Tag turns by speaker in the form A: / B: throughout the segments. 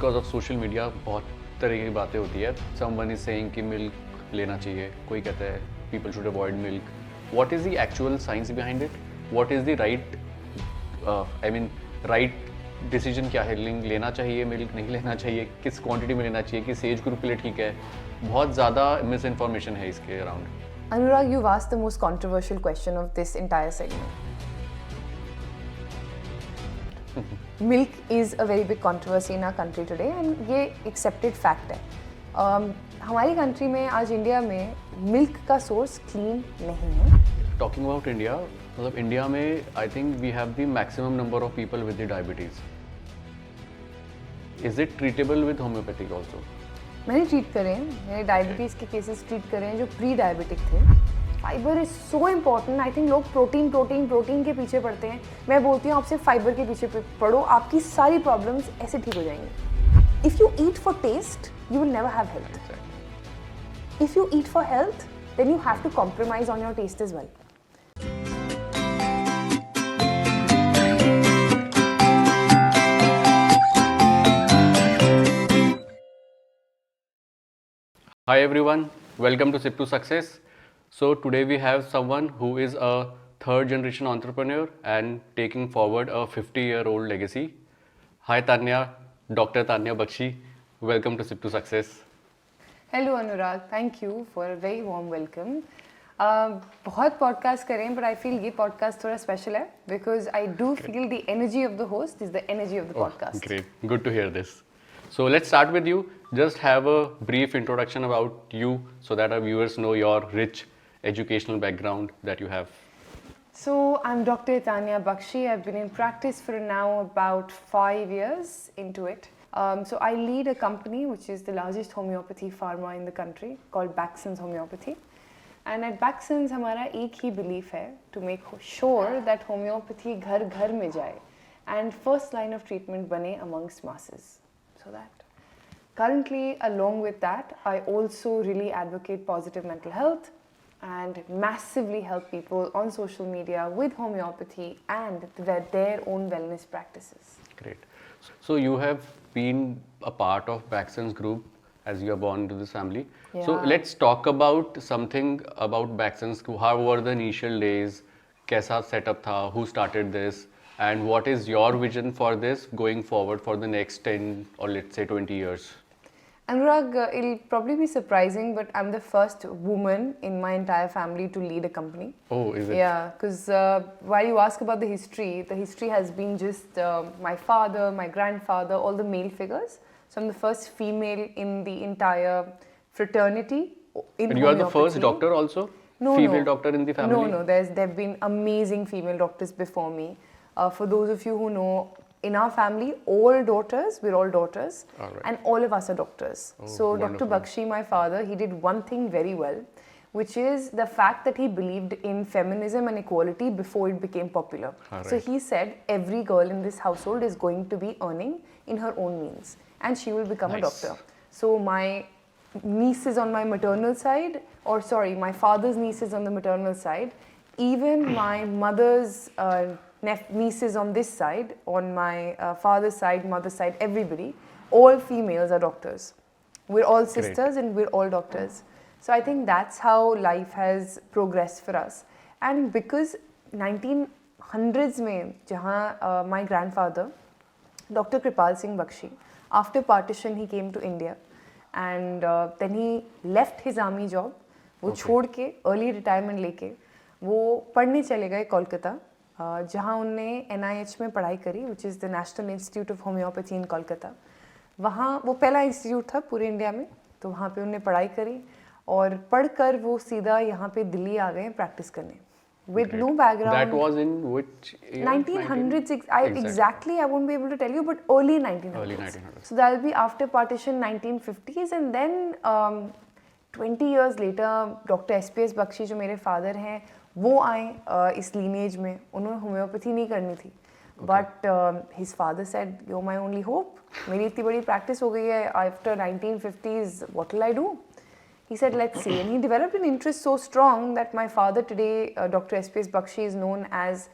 A: Because of social media बहुत तरह की बातें होती है. समवन इज सेइंग कि मिल्क लेना चाहिए, कोई कहता है people should avoid milk. What is the actual science behind it? What is the right right decision क्या है? लेना चाहिए मिल्क, नहीं लेना चाहिए, किस क्वांटिटी में लेना चाहिए, किस एज ग्रुप के लिए ठीक है? बहुत ज़्यादा मिस इन्फॉर्मेशन है इसके around.
B: Anurag, you've asked the most controversial question of this entire segment. Milk is a very big controversy in our country today and ये accepted fact है. हमारी कंट्री में आज इंडिया में मिल्क का सोर्स क्लीन नहीं है.
A: टॉकिंग अबाउट इंडिया, मतलब इंडिया में I think we have the maximum number of people with the diabetes. Is it treatable with homeopathic also?
B: मैंने ट्रीट करे हैं, मैंने डायबिटीज़ के केसेस ट्रीट करे हैं जो प्री डायबिटिक थे. Fibre is so important. I think लोग प्रोटीन के पीछे पड़ते हैं. मैं बोलती हूँ आप सिर्फ फाइबर के पीछे पढ़ो, आपकी सारी प्रॉब्लम्स ऐसे ठीक हो जाएंगी. If you eat for taste you will never have health. If you eat for health, then you have to compromise on your taste as well.
A: Hi everyone, welcome to Sip to Success. So today we have someone who is a third generation entrepreneur and taking forward a 50-year-old legacy. Hi Tanya, Dr. Tanya Bakshi. Welcome to Sip to Success.
B: Hello Anurag, thank you for a very warm welcome. बहुत podcast करें but I feel ये podcast थोड़ा special है because I do feel the energy of the host is the energy of the podcast.
A: Great, good to hear this. So let's start with you. Just have a brief introduction about you so that our viewers know your rich educational background that you have.
B: So I'm Dr. Tanya Bakshi. I've been in practice for now about 5 years into it. So I lead a company which is the largest homeopathy pharma in the country called Baxsons Homeopathy. And at Baxsons हमारा एक ही belief है to make sure that homeopathy घर घर में जाए and first line of treatment बने amongst masses. So that currently along with that I also really advocate positive mental health and massively help people on social media with homeopathy and their own wellness practices.
A: Great. So you have been a part of Baxsons Group as you are born into this family.
B: Yeah.
A: So let's talk about something about Baxsons. How were the initial days? कैसा setup था? Who started this? And what is your vision for this going forward for the next 10 or let's say 20 years?
B: Anurag, it'll probably be surprising, but I'm the first woman in my entire family to lead a company.
A: Oh, is it?
B: Yeah, because while you ask about the history has been just my father, my grandfather, all the male figures. So I'm the first female in the entire fraternity.
A: And you are the first doctor also?
B: No,
A: female doctor in the family?
B: No. There've been amazing female doctors before me. For those of you who know, in our family, we're all daughters,
A: right.
B: And all of us are doctors.
A: Oh,
B: so
A: wonderful.
B: Dr. Bakshi, my father, he did one thing very well, which is the fact that he believed in feminism and equality before it became popular.
A: Right.
B: So he said every girl in this household is going to be earning in her own means, and she will become
A: Nice.
B: a doctor. So my nieces on my maternal side, my father's nieces on the maternal side, even my mother's nieces on this side, on my father's side, mother's side, everybody, all females are doctors. We're all sisters. Great. And we're all doctors. So I think that's how life has progressed for us. And because 1900s mein, jahan my grandfather, Dr. Kripal Singh Bakshi, after partition he came to India and then he left his army job. वो छोड़ के early retirement लेके वो पढ़ने चले गए कोलकाता, जहाँ उनने NIH में पढ़ाई करी, which is the National Institute of Homeopathy in Kolkata. वहाँ वो पहला इंस्टीट्यूट था पूरे इंडिया में, तो वहाँ पे उन्होंने पढ़ाई करी और पढ़कर वो सीधा यहाँ पे दिल्ली आ गए प्रैक्टिस करने. With no background.
A: That was in which year?
B: 1900s. Exactly, I won't be able to tell you, but early 1900s.
A: Early 1900s.
B: So that'll be after partition, 1950s, and then 20 years later, Dr. S.P.S. Bakshi जो मेरे father हैं, वो आए इस lineage में. उन्होंने homeopathy नहीं करनी थी. But his father said, "You're my only hope. मेरी इतनी बड़ी practice हो गई है after 1950s. What will I do?" He said, "Let's see." And he developed an interest so strong that my father today, Dr. S.P.S. Bakshi, is known as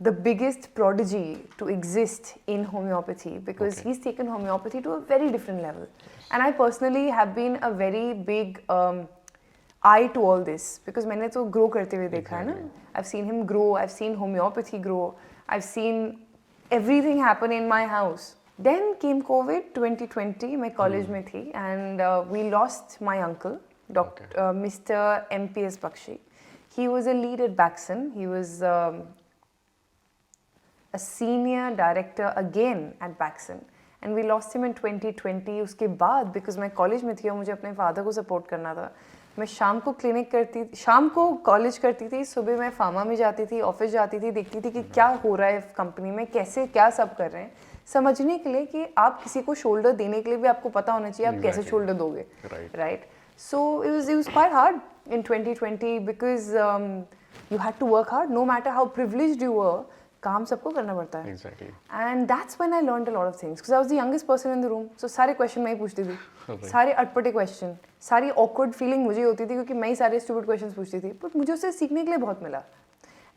B: the biggest prodigy to exist in homeopathy because
A: Okay.
B: he's taken homeopathy to a very different level. And I personally have been a very big eye to all this because मैंने तो grow करते हुए देखा है ना. I've seen him grow, I've seen homeopathy grow, I've seen everything happen in my house. Then came COVID 2020, मैं college में थी and we lost my uncle, Mr. M.P.S. Bakshi. He was a lead at Baxen. He was a senior director again at Baxen. And we lost him in 2020. उसके बाद because मैं college में थी और मुझे अपने father को support करना था, मैं शाम को क्लिनिक करती, शाम को कॉलेज करती थी, सुबह मैं फार्मा में जाती थी, ऑफिस जाती थी, देखती थी कि क्या हो रहा है कंपनी में, कैसे क्या सब कर रहे हैं, समझने के लिए कि आप किसी को शोल्डर देने के लिए भी आपको पता होना चाहिए आप कैसे शोल्डर दोगे, right. So it was quite hard in 2020 because you had to work hard no matter how privileged you were. काम सबको करना पड़ता है.
A: Exactly.
B: And that's when I learned a lot of things because I was the youngest person in the room. So सारे question मैं ही पूछती थी. सारे अटपटे question, सारी awkward feeling मुझे होती थी क्योंकि मैं ही सारे stupid questions पूछती थी. But मुझे उससे सीखने के लिए बहुत मिला.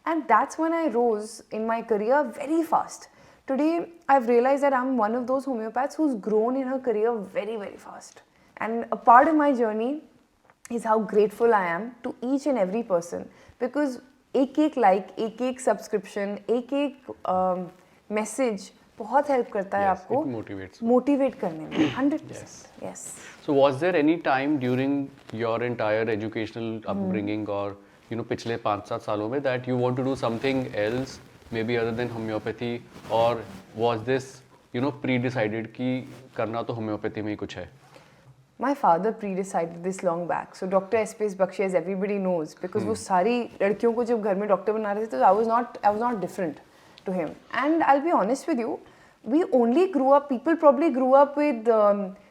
B: And that's when I rose in my career very fast. Today I've realized that I'm one of those homeopaths who's grown in her career very, very fast. And a part of my journey is how grateful I am to each and every person because एक like, एक subscription, एक message बहुत help करता है आपको motivate करने में 100%. Yes.
A: So was there any time during your entire educational upbringing or पिछले 5-7 सालों में that you want to do something else maybe other than homeopathy or was this pre-decided कि करना तो homeopathy में ही कुछ है?
B: My father pre-decided this long back. So Dr. S.P.S. Bakshi, as everybody knows, because वो सारी लड़कियों को जब घर में डॉक्टर बना रहे थे, तो I was not different to him. And I'll be honest with you, we only grew up. People probably grew up with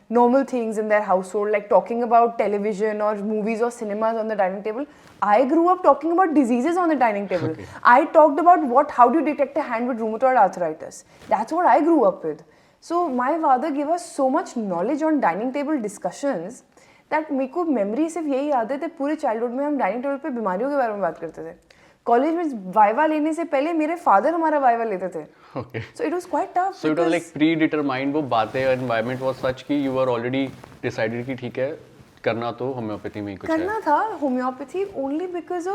B: normal things in their household, like talking about television or movies or cinemas on the dining table. I grew up talking about diseases on the dining table. Okay. I talked about how do you detect a hand with rheumatoid arthritis. That's what I grew up with. So my father gave us so much knowledge on dining table discussions that मेरे को memory सिर्फ यही याद है कि पूरे childhood में हम dining table पे बीमारियों के बारे में बात करते थे. College में वाइवा लेने से पहले मेरे father हमारा वाइवा लेते थे.
A: Okay.
B: So it was quite tough.
A: So it was like predetermined. वो बातें environment was such कि you were already decided कि ठीक है करना तो homeopathy में ही कुछ है.
B: करना था homeopathy only because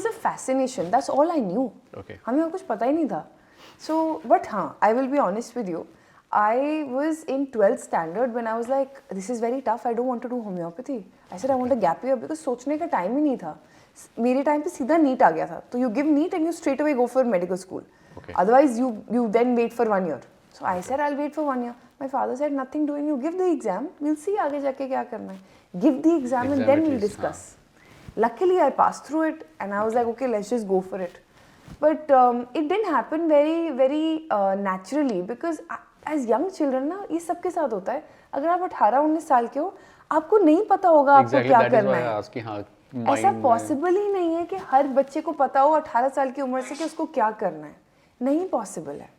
B: of fascination. That's all I knew.
A: Okay.
B: हमें और कुछ पता ही नहीं था. So, but हाँ, I will be honest with you. I was in 12th standard when I was like, this is very tough. I don't want to do homeopathy. I said I want a gap year because सोचने का time ही नहीं था. मेरे time पे सीधा NEET आ गया था. तो you give NEET and you straight away go for medical school.
A: Okay.
B: Otherwise you then wait for 1 year. So I said I'll wait for 1 year. My father said nothing doing. You give the exam. We'll see आगे जाके क्या करना है. Give the exam and then we'll discuss. Luckily I passed through it and I was like, okay, let's just go for it. But it didn't happen very, very naturally because as young children ना ये सबके साथ होता है. अगर आप 18-19 साल के हो, आपको नहीं पता होगा आपको क्या करना है. ऐसा पॉसिबल ही नहीं है कि हर बच्चे को पता हो 18 साल की उम्र से कि उसको क्या करना है. नहीं पॉसिबल है.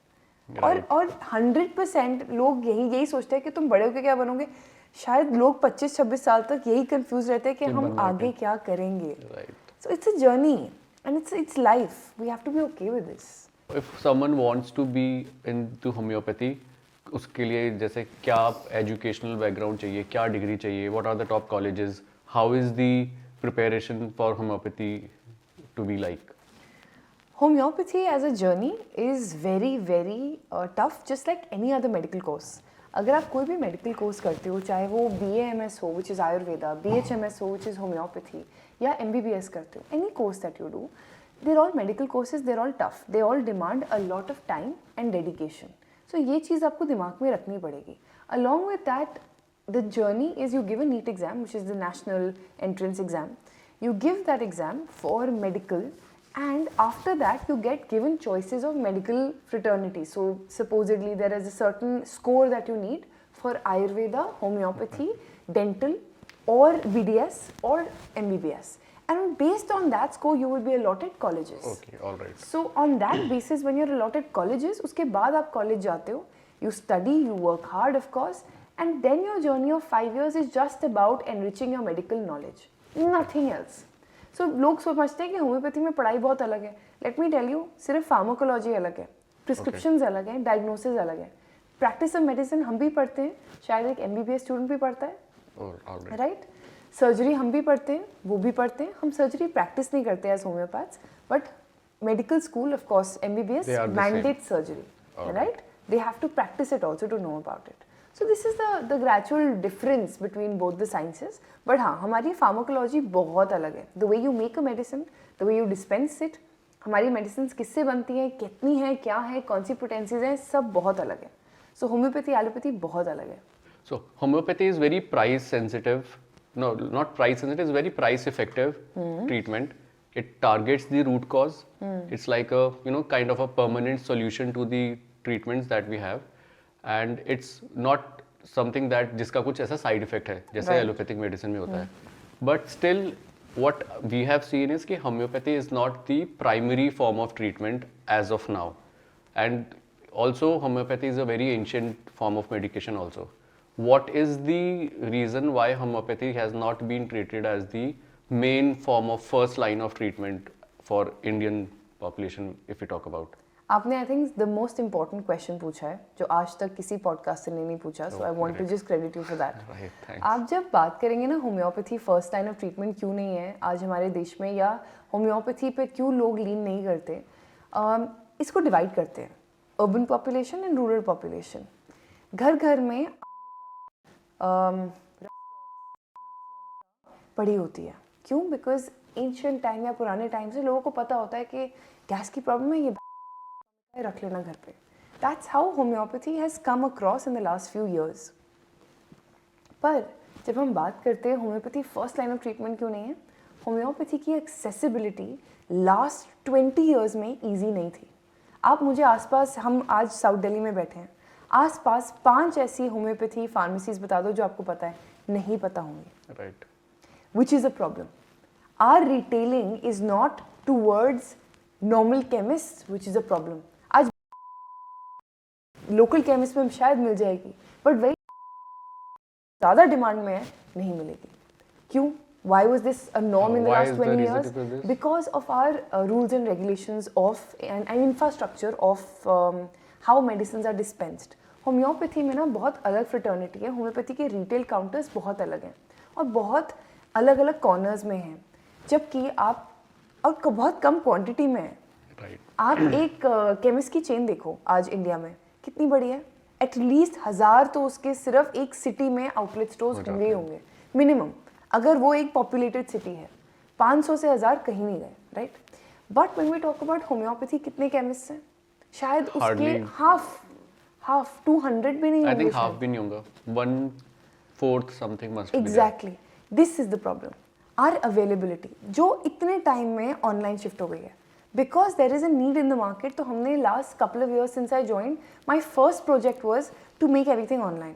B: और 100% लोग यही सोचते हैं कि तुम बड़े होकर क्या बनोगे. शायद लोग 25-26 साल तक यही कंफ्यूज रहते हैं कि हम आगे क्या करेंगे. So it's a journey. And it's life. We have to be okay with this.
A: If someone wants to be into homeopathy, उसके लिए जैसे क्या educational background चाहिए, क्या degree चाहिए, what are the top colleges, how is the preparation for homeopathy to be like?
B: Homeopathy as a journey is very, very tough, just like any other medical course. अगर आप कोई भी medical course करते हो, चाहे वो BAMS हो, which is Ayurveda, BHMS हो, which is homeopathy, या MBBS करते हो, any course that you do, they're all medical courses, they're all tough. They all demand a lot of time and dedication. So ये चीज़ आपको दिमाग में रखनी पड़ेगी. Along with that, the journey is you give a NEET exam, which is the national entrance exam. You give that exam for medical, and after that you get given choices of medical fraternity. So supposedly there is a certain score that you need for Ayurveda, homeopathy, dental, or BDS or MBBS, and based on that score you will be allotted colleges.
A: Okay, all right.
B: So on that basis when you're allotted colleges, उसके बाद आप college जाते हो, you study, you work hard of course, and then your journey of 5 years is just about enriching your medical knowledge, nothing else. So लोग समझते हैं कि homeopathy में पढ़ाई बहुत अलग है. लेट मी टेल यू, सिर्फ फार्माकोलॉजी अलग है, प्रिस्क्रिप्शंस अलग हैं, डायग्नोसिस अलग है। प्रैक्टिस ऑफ मेडिसिन हम भी पढ़ते हैं, शायद एक MBBS स्टूडेंट भी पढ़ता है, राइट? सर्जरी हम भी पढ़ते हैं, वो भी पढ़ते हैं। हम सर्जरी प्रैक्टिस नहीं करते as homeopaths, but medical school of course MBBS mandate surgery, right? They have to practice it also to know about it. So this is the gradual difference between both the sciences. But हाँ, हमारी pharmacology बहुत अलग है. The way you make a medicine, the way you dispense it, हमारी medicines किससे बनती हैं, कितनी हैं, क्या है, कौन सी potencies हैं, सब बहुत अलग है. So homeopathy, allopathy बहुत अलग है.
A: So homeopathy is very price sensitive. No, not price sensitive. It's very price effective treatment. It targets the root cause. It's like a kind of a permanent solution to the treatments that we have, and it's not something that जिसका कुछ ऐसा side effect है जैसे allopathic medicine में होता है. But still, what we have seen is कि homeopathy is not the primary form of treatment as of now, and also homeopathy is a very ancient form of medication also. What is the reason why homeopathy has not been treated as the main form of first line of treatment for Indian population if we talk about?
B: आपने I think the most important question पूछा है जो आज तक किसी podcast से नहीं पूछा, so I want to just credit you for that. आप जब बात करेंगे ना homeopathy first line of treatment क्यों नहीं है आज हमारे देश में, या होम्योपैथी पे क्यों लोग लीन नहीं करते, इसको डिवाइड करते हैं urban population and rural population. घर घर में पड़ी होती है. क्यों? बिकॉज एंशिएंट टाइम या पुराने टाइम से लोगों को पता होता है कि गैस की प्रॉब्लम है, ये रख लेना घर पे. That's how homeopathy has come across in the last few years. पर जब हम बात करते हैं homeopathy first line of treatment क्यों नहीं है, होम्योपैथी की एक्सेसिबिलिटी लास्ट 20 ईयर्स में ईजी नहीं थी. आप मुझे आसपास, हम आज साउथ दिल्ली में बैठे हैं, आसपास 5 ऐसी होम्योपैथी फार्मेसीज बता दो जो आपको पता है, नहीं पता होंगे.
A: Right.
B: Which is a problem. Our retailing is not towards normal chemists, which is a problem. आज local chemist में शायद मिल जाएगी, but वही ज़्यादा डिमांड में है, नहीं मिलेगी. क्यों? Why was this a norm in the last 20 years? Because of our rules and regulations of and infrastructure of how medicines are dispensed. Homeopathy में ना बहुत अलग फ्रेटर्निटी है. होम्योपैथी के रिटेल काउंटर्स बहुत अलग हैं और बहुत अलग अलग कॉर्नर्स में हैं, जबकि आप और बहुत कम क्वांटिटी में है.
A: Right.
B: आप एक केमिस्ट की चेन देखो आज इंडिया में कितनी बड़ी है. एटलीस्ट 1000 तो उसके सिर्फ एक सिटी में आउटलेट स्टोर्स होंगे मिनिमम, अगर वो एक पॉपुलेटेड सिटी है. 500 से 1000 कहीं नहीं गए, right. But when we talk about homeopathy कितने केमिस्ट हैं? शायद उसके हाफ 200 भी नहीं होंगे.
A: I think half भी नहीं होगा. 1/4 something must be.
B: Exactly. This is the problem. Our availability, जो इतने टाइम में ऑनलाइन शिफ्ट हो गई है, because there is a need in the market. तो हमने last couple of years since I joined, my first project was to make everything online.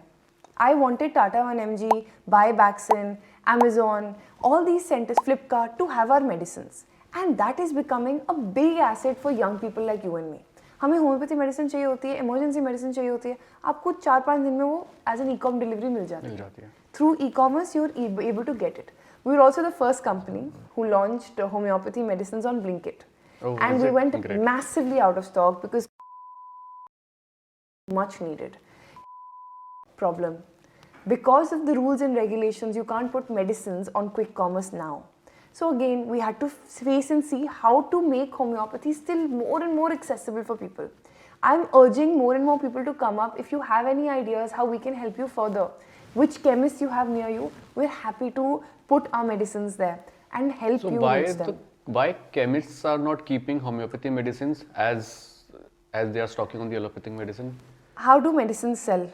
B: I wanted Tata 1mg, Baxin, Amazon, all these centers, Flipkart, to have our medicines, and that is becoming a big asset for young people like you and me. हमें homeopathy medicine चाहिए होती है, emergency medicine चाहिए होती है, आपको 4-5 दिन में वो एज एन ई-कॉम डिलीवरी मिल जाती है. Through e-commerce, you're able to get it. We were also the first company who launched homeopathy medicines on Blinkit.
A: Oh,
B: and we went
A: great.
B: massively out of stock because much needed. Problem. Because of the rules and regulations, you can't put medicines on quick commerce now. So again, we had to face and see how to make homeopathy still more and more accessible for people. I'm urging more and more people to come up. If you have any ideas how we can help you further, which chemist you have near you, we're happy to put our medicines there and help you use them.
A: Why chemists are not keeping homeopathy medicines as they are stocking on the allopathic medicine?
B: How do medicines sell?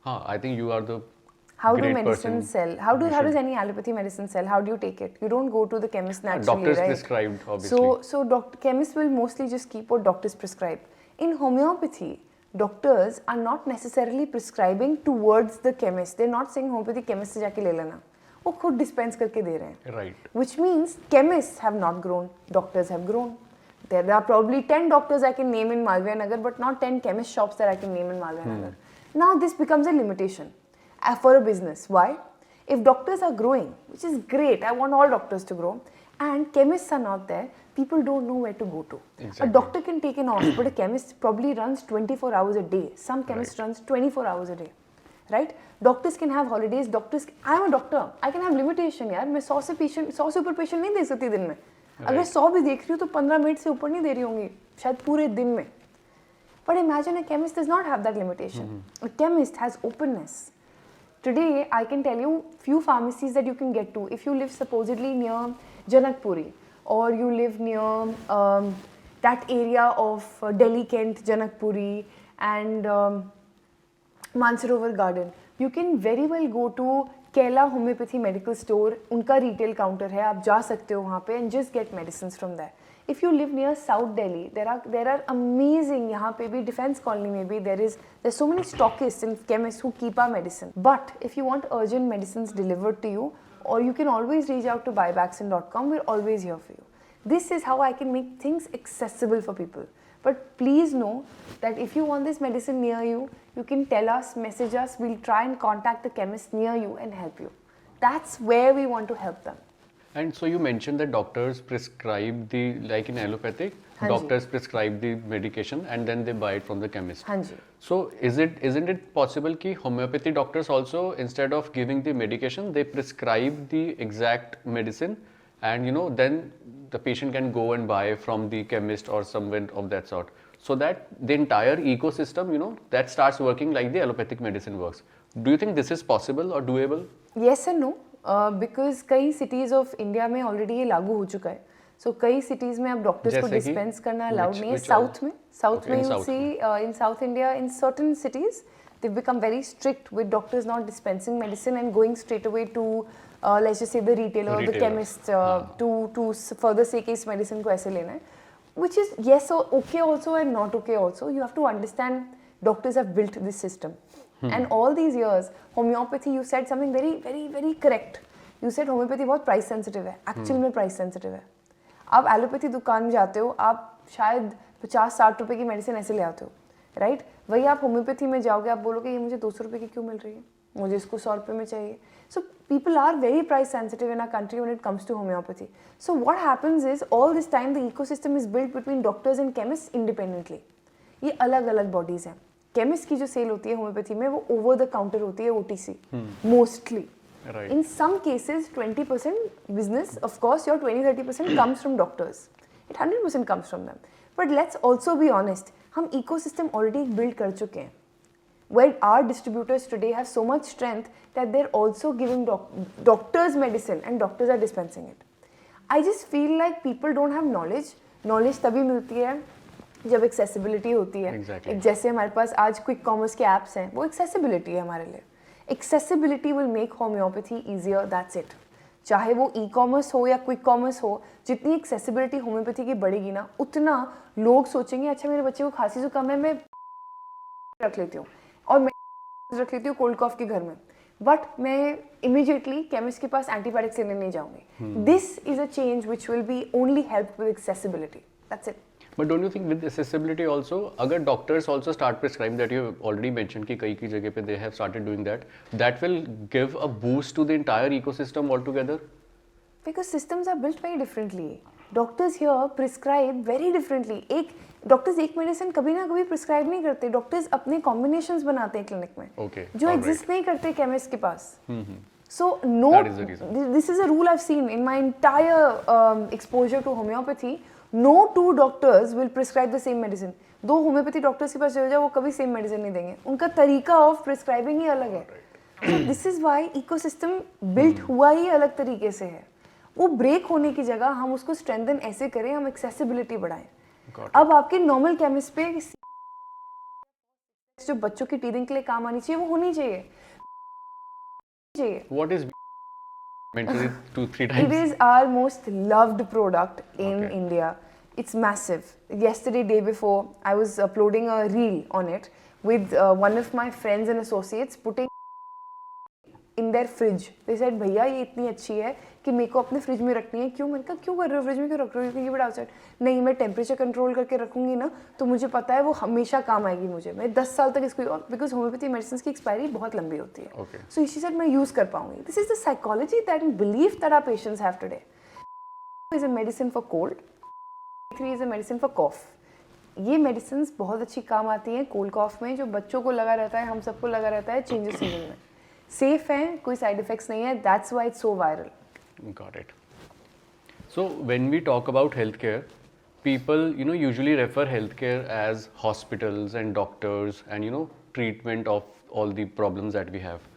A: I think you are the
B: How do
A: great
B: medicines
A: person.
B: sell? How does any allopathy medicine sell? How do you take it? You don't go to the chemist naturally,
A: Doctors
B: right?
A: prescribed, obviously.
B: So chemists will mostly just keep what doctors prescribe. In homeopathy, doctors are not necessarily prescribing towards the chemist. They're not saying homeopathy chemist से जाके ले लेना. वो खुद dispense करके दे रहे हैं.
A: Right.
B: Which means chemists have not grown, doctors have grown. There are probably 10 doctors I can name in Malviya Nagar, but not 10 chemist shops that I can name in Malviya Nagar. Now this becomes a limitation for a business. Why? If doctors are growing, which is great, I want all doctors to grow, and chemists are not there, people don't know where to go to.
A: Exactly.
B: A doctor can take an off, but a chemist probably runs 24 hours a day. Some chemist runs 24 hours a day, right? Doctors can have holidays. I'm a doctor. I can have limitation यार. मैं 100 से ऊपर patient नहीं दे सकती दिन में. अगर 100 भी देख रही हूँ तो 15 मिनट से ऊपर नहीं दे रही होंगी, शायद पूरे दिन में. But imagine a chemist does not have that limitation. A chemist has openness. Today, I can tell you few pharmacies that you can get to. If you live supposedly near Janakpuri, or you live near that area of Delhi Kent, Janakpuri, and Mansarovar Garden, you can very well go to Kela Homeopathy Medical Store. उनका retail counter है, आप जा सकते हो वहाँ पे and just get medicines from there. If you live near South Delhi, there are amazing, यहाँ पे भी Defence Colony में भी there's so many stockists and chemists who keep our medicine. But if you want urgent medicines delivered to you, or you can always reach out to buyvaccine.com, we're always here for you. This is how I can make things accessible for people. But please know that if you want this medicine near you, you can tell us, message us, we'll try and contact the chemist near you and help you. That's where we want to help them.
A: And so you mentioned that doctors prescribe the, like in allopathic,
B: Haan
A: doctors prescribe the medication and then they buy it from the chemist.
B: हाँ जी.
A: So isn't it possible कि homeopathy doctors also, instead of giving the medication, they prescribe the exact medicine, and then the patient can go and buy from the chemist or someone of that sort, so that the entire ecosystem, that starts working like the allopathic medicine works. Do you think this is possible or doable?
B: Yes and no. Because कई cities of India में already ये लागू हो चुका है. So कई cities में अब doctors को dispense करना allowed नहीं है. South में you see in South India, in certain cities they've become very strict with doctors not dispensing medicine and going straight away to let's just say the retailer, the chemist to further say कि इस medicine को ऐसे लेना है. Which is yes or okay also and not okay also. You have to understand doctors have built this system. And all these years, homeopathy, you said something very, very, very correct. You said homeopathy बहुत price sensitive है. Actually में price sensitive है. आप allopathy दुकान में जाते हो, आप शायद 50-60 रुपए की मेडिसिन ऐसे ले आते हो, राइट? वही आप होम्योपैथी में जाओगे, आप बोलोगे ये मुझे 200 रुपए की क्यों मिल रही है, मुझे इसको 100 रुपए में चाहिए. So people are very price sensitive in our country when it comes to homeopathy. So what happens is all this time the ecosystem is built between doctors and chemists independently. ये अलग-अलग bodies हैं. Chemist की जो cell होती है homeopathy में वो over the counter होती है OTC mostly. In some cases 20% business, of course your 20-30% comes from doctors. It 100% comes from them. But let's also be honest, हम ecosystem already build कर चुके हैं. Where our distributors today have so much strength that they're also giving doctors medicine and doctors are dispensing it. I just feel like people don't have knowledge. Knowledge तभी मिलती है जब accessibility होती है.
A: Exactly.
B: जैसे हमारे पास आज क्विक कॉमर्स के ऐप्स हैं, वो एक्सेसिबिलिटी है हमारे लिए. Accessibility will make homeopathy easier, that's it. चाहे वो ई कॉमर्स हो या क्विक कॉमर्स हो, जितनी एक्सेसिबिलिटी होम्योपैथी की बढ़ेगी ना, उतना लोग सोचेंगे अच्छा मेरे बच्चे को खांसी जुकाम है, मैं रख लेती हूँ और मैं रख लेती हूँ कोल्ड कॉफ के घर में, बट मैं इमीडिएटली केमिस्ट के पास एंटीबायोटिक्स लेने नहीं जाऊंगी. This is a change which will be only help with accessibility, that's it.
A: But don't you think with accessibility also, अगर doctors also start prescribing that you already mentioned कि कई जगह पे they have started doing that, that will give a boost to the entire ecosystem altogether?
B: Because systems are built very differently. Doctors here prescribe very differently. Doctors एक medicine कभी ना कभी prescribe नहीं करते. डॉक्टर्स अपने कॉम्बिनेशंस बनाते हैं clinic में, जो एग्जिस्ट नहीं करते केमिस्ट के पास. So no, this is a rule I've seen in my entire exposure to homeopathy. No two doctors will prescribe the same medicine. दो होम्योपैथी डॉक्टर्स के पास चले जाओ, वो कभी सेम मेडिसिन नहीं देंगे. उनका तरीका ऑफ प्रिस्क्राइबिंग ही अलग है. So this is why ecosystem built हुआ ही अलग तरीके से है. वो ब्रेक होने की जगह हम उसको स्ट्रेंथन ऐसे करें, हम एक्सेसिबिलिटी बढ़ाएं. अब आपके नॉर्मल केमिस्ट पे जो बच्चों की टीथिंग के लिए काम आनी चाहिए वो होनी चाहिए.
A: What is mentally 2-3 times?
B: It is our most loved product in India. It's massive. Yesterday, day before, I was uploading a reel on it with one of my friends and associates putting in their fridge. They said, भैया ये इतनी अच्छी है कि मेरे को अपने fridge में रखनी है. क्यों? मैंने कहा क्यों कर रहे हो फ्रिज में, क्यों रख रहे हो? ये बड़ा आउटसाइड. नहीं, मैं टेम्परेचर कंट्रोल करके रखूंगी ना तो मुझे पता है वो हमेशा काम आएगी मुझे. मैं 10 साल तक इसको, बिकॉज होम्योपैथी मेडिसिन की एक्सपायरी बहुत लंबी होती है. सो इसी से मैं यूज कर पाऊंगी. This is the psychology that and belief that our patients have today. Is a medicine for cold, 3 is a medicine for cough. ये मेडिसिन बहुत अच्छी काम आती हैं कोल्ड कॉफ में, जो बच्चों को लगा रहता है, हम सबको लगा रहता है चेंजेस सीजन में. सेफ हैं, कोई साइड इफेक्ट्स नहीं है. That's why it's so viral.
A: Got it. So when we talk about healthcare, people usually refer healthcare as hospitals and doctors and treatment of all the problems that we have.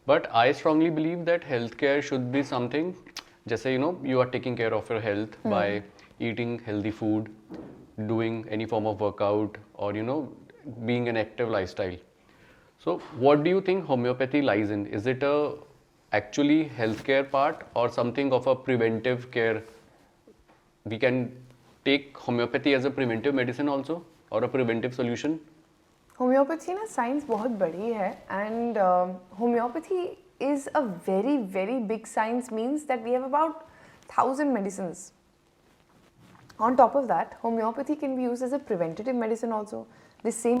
A: But I strongly believe that healthcare should be something, जैसे you are taking care of your health by eating healthy food, doing any form of workout, or being an active lifestyle. So what do you think homeopathy lies in? Is it a actually healthcare part or something of a preventive care? We can take homeopathy as a preventive medicine also, or a preventive solution?
B: Homeopathy ना science बहुत बड़ी है, and homeopathy is a very very big science. Means that we have about 1000 medicines. On top of that, homeopathy can be used as a preventative medicine also. The same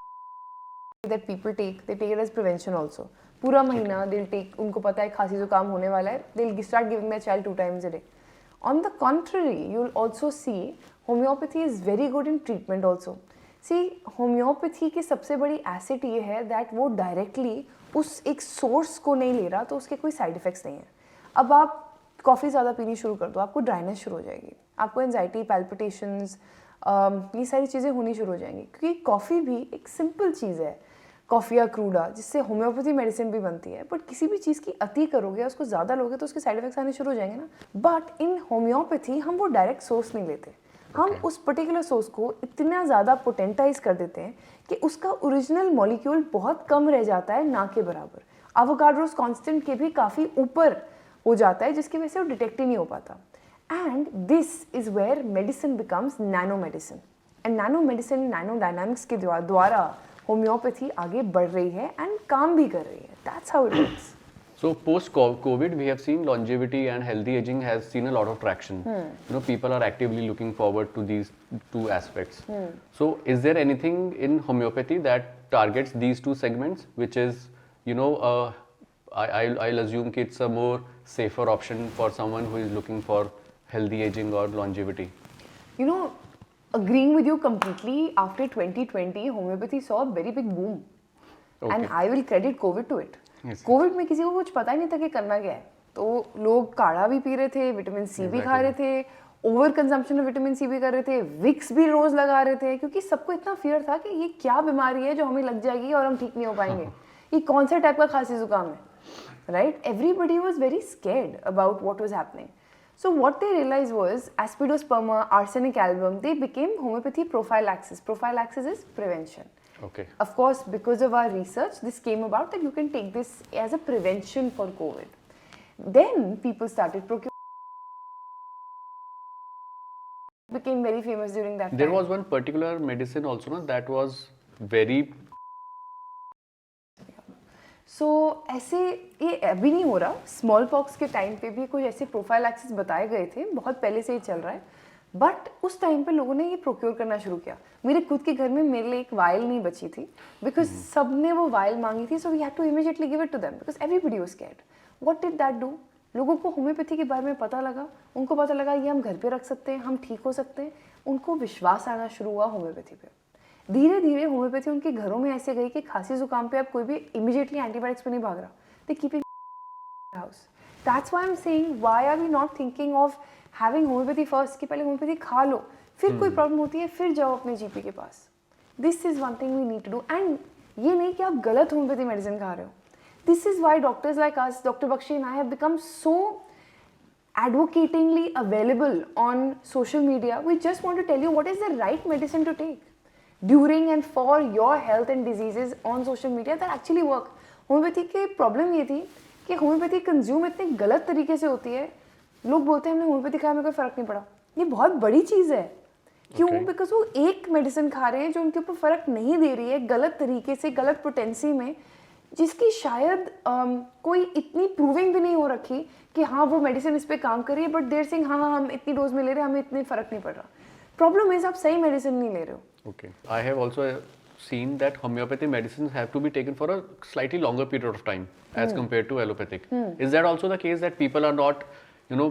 B: that people take, they take it as prevention also. पूरा महीना they'll take, उनको पता है खांसी जुकाम होने वाला है, they'll start giving their child 2 times a day. On the contrary, you'll also see homeopathy is very good in treatment also. See, homeopathy की सबसे बड़ी asset ये है that वो directly उस एक source को नहीं ले रहा, तो उसके कोई side effects नहीं है. अब आप कॉफ़ी ज़्यादा पीनी शुरू कर दो, आपको ड्राइनेस शुरू हो जाएगी, आपको एंजाइटी, पैल्पिटेशंस, ये सारी चीज़ें होनी शुरू हो जाएंगी. क्योंकि कॉफ़ी भी एक सिंपल चीज़ है, कॉफ़ी या क्रूडा, जिससे होम्योपैथी मेडिसिन भी बनती है. बट किसी भी चीज़ की अति करोगे, उसको ज़्यादा लोगे तो उसके साइड इफेक्ट्स आने शुरू हो जाएंगे ना. बट इन होम्योपैथी हम वो डायरेक्ट सोर्स नहीं लेते. हम उस पर्टिकुलर सोर्स को इतना ज़्यादा पोटेंटाइज कर देते हैं कि उसका ओरिजिनल मॉलिक्यूल बहुत कम रह जाता है, ना के बराबर. एवोगाड्रोस कांस्टेंट के भी काफ़ी ऊपर हो जाता है, जिसकी वजह से वो डिटेक्ट ही नहीं हो पाता. And this is where medicine becomes nano medicine. And nano medicine, nano dynamics के द्वारा होम्योपैथी आगे बढ़ रही है एंड काम भी कर रही है. That's how it works.
A: So post COVID, we have seen longevity and healthy aging has seen a lot of traction. People are actively looking forward to these 2 aspects. So is there anything in homeopathy that targets these 2 segments, which is, I'll assume it's a more safer option for someone who is looking for healthy aging or longevity?
B: Agreeing with you completely, after 2020, homeopathy saw a very big boom.
A: Okay.
B: And I will credit COVID to it.
A: Yes.
B: Covid में किसी को कुछ पता ही नहीं था कि करना क्या है, तो लोग काढ़ा भी पी रहे थे, विटामिन सी भी खा रहे थे, over consumption of vitamin C भी कर रहे थे, विक्स भी रोज लगा रहे थे, क्योंकि सबको इतना फियर था कि ये क्या बीमारी है जो हमें लग जाएगी और हम ठीक नहीं हो पाएंगे. ये कौन सा टाइप का खांसी जुकाम है, right? Everybody was very scared about what was happening. So what they realized was Aspidosperma, arsenic album, they became homeopathy prophylaxis. Prophylaxis is prevention.
A: Okay.
B: Of course, because of our research, this came about that you can take this as a prevention for COVID. Then people started procuring. Became very famous during that time.
A: There was one particular medicine also, no, that was very.
B: So ऐसे ये अभी नहीं हो रहा. Small pox के time पे भी कुछ ऐसे प्रोफाइलैक्सिस बताए गए थे, बहुत पहले से ही चल रहा है. बट उस टाइम पे लोगों ने ये प्रोक्योर करना शुरू किया. मेरे खुद के घर में मेरे लिए एक वायल नहीं बची थी, बिकॉज सबने वो वायल मांगी थी. So we had to immediately give it to them because everybody was scared. What did that do? लोगों को होम्योपैथी के बारे में पता लगा, उनको पता लगा ये हम घर पे रख सकते हैं, हम ठीक हो सकते हैं. उनको विश्वास आना शुरू हुआ होम्योपैथी पे. धीरे धीरे होम्योपैथी उनके घरों में ऐसे गई कि खांसी जुकाम पे अब कोई भी इमीडिएटली एंटीबायोटिक्स पे नहीं भाग रहा. They keep it house. That's why I am saying why are we not thinking of having homeopathy first, कि पहले होम्योपैथी खा लो, फिर कोई प्रॉब्लम होती है फिर जाओ अपने जीपी के पास. This is one thing we need to do. And ये नहीं कि आप गलत होम्योपैथी मेडिसिन खा रहे हो. This is why doctors like us, doctor Bakshi and I have become so advocatingly available on social media. We just want to tell you what is the right medicine to take during and for your health and diseases on social media that actually work. Homeopathy की problem ये थी कि homeopathy consume इतने गलत तरीके से होती है. लोग बोलते हैं हमने होम्योपैथी खाया, हमें कोई फर्क नहीं पड़ा. ये बहुत बड़ी चीज़ है. क्यों? बिकॉज वो एक मेडिसिन खा रहे हैं जो उनके ऊपर फर्क नहीं दे रही है, गलत तरीके से, गलत पोटेंसी में, जिसकी शायद कोई इतनी प्रूविंग भी नहीं हो रखी कि हाँ वो मेडिसिन इस पे काम कर रही है. बट देर सिंह हाँ हम इतनी डोज में ले रहे हैं, हमें इतनी फर्क नहीं पड़ रहा. प्रॉब्लम इज आप सही मेडिसिन नहीं ले रहे हो.
A: Okay. I have also seen that homeopathy medicines have to be taken for a slightly longer period of time as compared to allopathic. Is that also the case that people are not, you know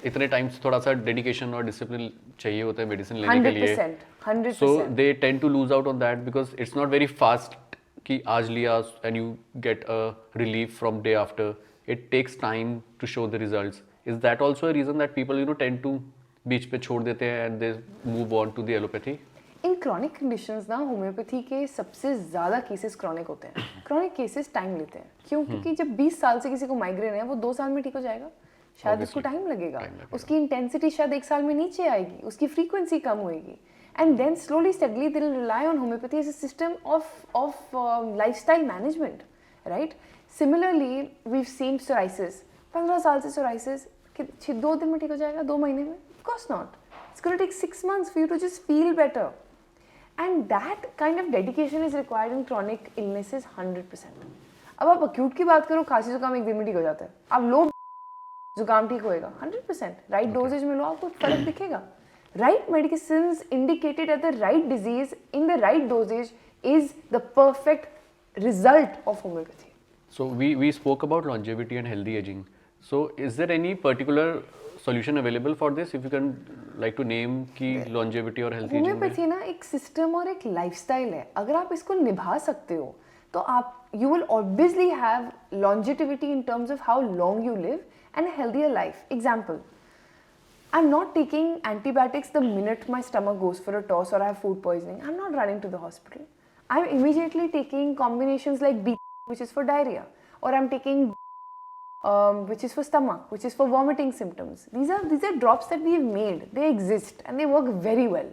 A: इतने times थोड़ा सा dedication और discipline चाहिए होता है medicine लेने के लिए.
B: 100%.
A: So they tend to lose out on that because it's not very fast कि आज लिया and you get a relief from day after. It takes time to show the results. Is that also a reason that people tend to बीच पे छोड़ देते हैं and they move on to the allopathy?
B: In chronic conditions ना homeopathy के सबसे ज़्यादा cases chronic होते हैं. क्रॉनिक केसेस टाइम लेते हैं. क्यों? क्योंकि जब 20 साल से किसी को माइग्रेन है वो 2 साल में ठीक हो जाएगा. शायद उसको टाइम लगेगा. उसकी इंटेंसिटी शायद 1 साल में नीचे आएगी. उसकी फ्रीक्वेंसी कम होएगी. And then slowly, steadily, they will rely on homeopathy as a system of lifestyle management, right? Similarly, we've seen psoriasis. 15 साल से psoriasis, 2 दिन में ठीक हो जाएगा, 2 महीने में? Of course not. It's going to take 6 months for you to just feel better. And that kind of dedication is required in chronic illnesses 100%. अब आप acute की बात करो, खांसी जुकाम 1 दिन में ठीक हो जाता है. आप लो जुकाम ठीक होएगा 100%. Right dosage में लो आपको फर्क दिखेगा. Right medicines indicated at the right disease in the right dosage is the perfect result of homeopathy.
A: So we spoke about longevity and healthy aging. So is there any particular solution available for this? If you can like to name कि longevity और healthy aging में?
B: Homeopathy ना एक system और एक lifestyle है. अगर आप इसको निभा सकते हो तो आप you will obviously have longevity in terms of how long you live and a healthier life. Example. I'm not taking antibiotics the minute my stomach goes for a toss or I have food poisoning. I'm not running to the hospital. I'm immediately taking combinations like B, which is for diarrhea, or I'm taking which is for stomach, which is for vomiting symptoms. These are drops that we've made. They exist and they work very well,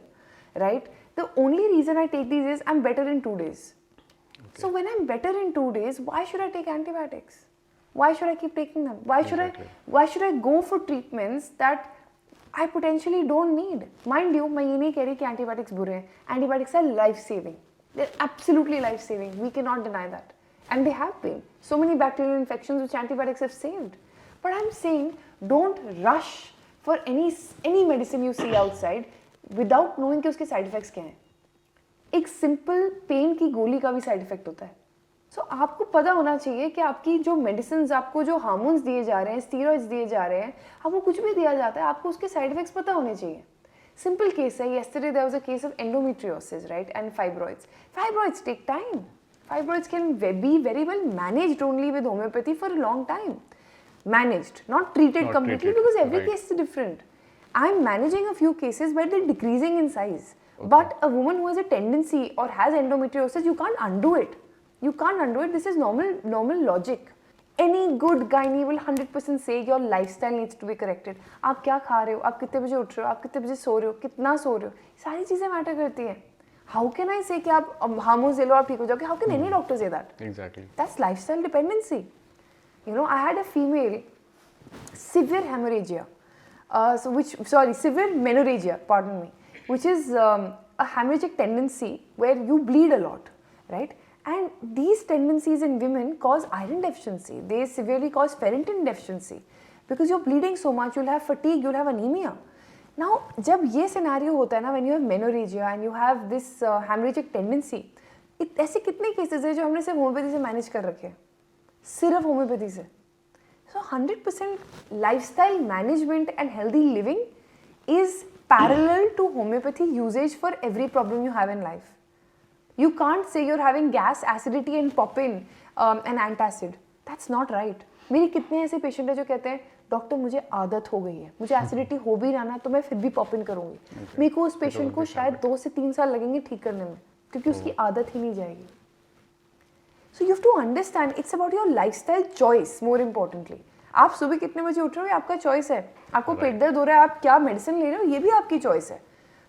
B: right? The only reason I take these is I'm better in 2 days. Okay. So when I'm better in 2 days, why should I take antibiotics? Why should I keep taking them? Why should I go for treatments that I potentially don't need? Mind you, मैं ये नहीं कह रही कि antibiotics बुरे हैं. Antibiotics are life saving. They're absolutely life saving. We cannot deny that. And they have been. So many bacterial infections which antibiotics have saved. But I'm saying don't rush for any medicine you see outside without knowing कि उसके side effects क्या हैं. एक simple pain की गोली का भी side effect होता है. So आपको पता होना चाहिए कि आपकी जो मेडिसिन आपको जो हार्मोन्स दिए जा रहे हैं, स्टीरॉइड्स दिए जा रहे हैं, आपको कुछ भी दिया जाता है, आपको उसके साइड इफेक्ट्स पता होने चाहिए. सिंपल केस है. yesterday there was a case of endometriosis, right, and fibroids. Fibroids take time. Fibroids can be very well managed only with homeopathy for a long time. Managed, not treated completely, because every case is different. I'm managing a few cases where they're decreasing in size. Okay. But a woman who has a tendency or has endometriosis, you can't undo it. You can't undo it. This is normal logic. Any good gynae will 100% say your lifestyle needs to be corrected. आप क्या खा रहे हो, आप कितने बजे उठ रहे हो, आप कितने बजे सो रहे हो, कितना सो रहे हो, सारी चीजें मैटर करती हैं. How can I say कि आप हार्मोन्स ले लो आप ठीक हो जाओगे? How can any doctor say that?
A: Exactly.
B: That's lifestyle dependency. You know, I had a female severe hemorrhagia, severe menorrhagia, pardon me, which is a hemorrhagic tendency where you bleed a lot, right? And these tendencies in women cause iron deficiency. They severely cause ferritin deficiency. Because you're bleeding so much, you'll have fatigue, you'll have anemia. Now, जब ये scenario होता है ना, when you have menorrhagia and you have this hemorrhagic tendency, ऐसे कितने cases हैं जो हमने सिर्फ होम्योपैथी से मैनेज कर रखे हैं, सिर्फ होम्योपैथी से. So 100% lifestyle management and healthy living is parallel to homeopathy usage for every problem you have in life. You can't say you're having gas, acidity and pop in an antacid. That's not right. मेरी कितने ऐसे patient हैं जो कहते हैं doctor मुझे आदत हो गई है, मुझे एसिडिटी हो भी रहना तो मैं फिर भी पॉप इन करूँगी. मेरे को उस पेशेंट को शायद 2 से 3 साल लगेंगे ठीक करने में, क्योंकि उसकी आदत ही नहीं जाएगी. So you have to understand it's about your lifestyle choice more importantly. आप सुबह कितने बजे उठ रहे हो ये आपका चॉइस है. आपको पेट दर्द हो रहा है, आप क्या मेडिसिन ले रहे हो ये भी आपकी चॉइस है.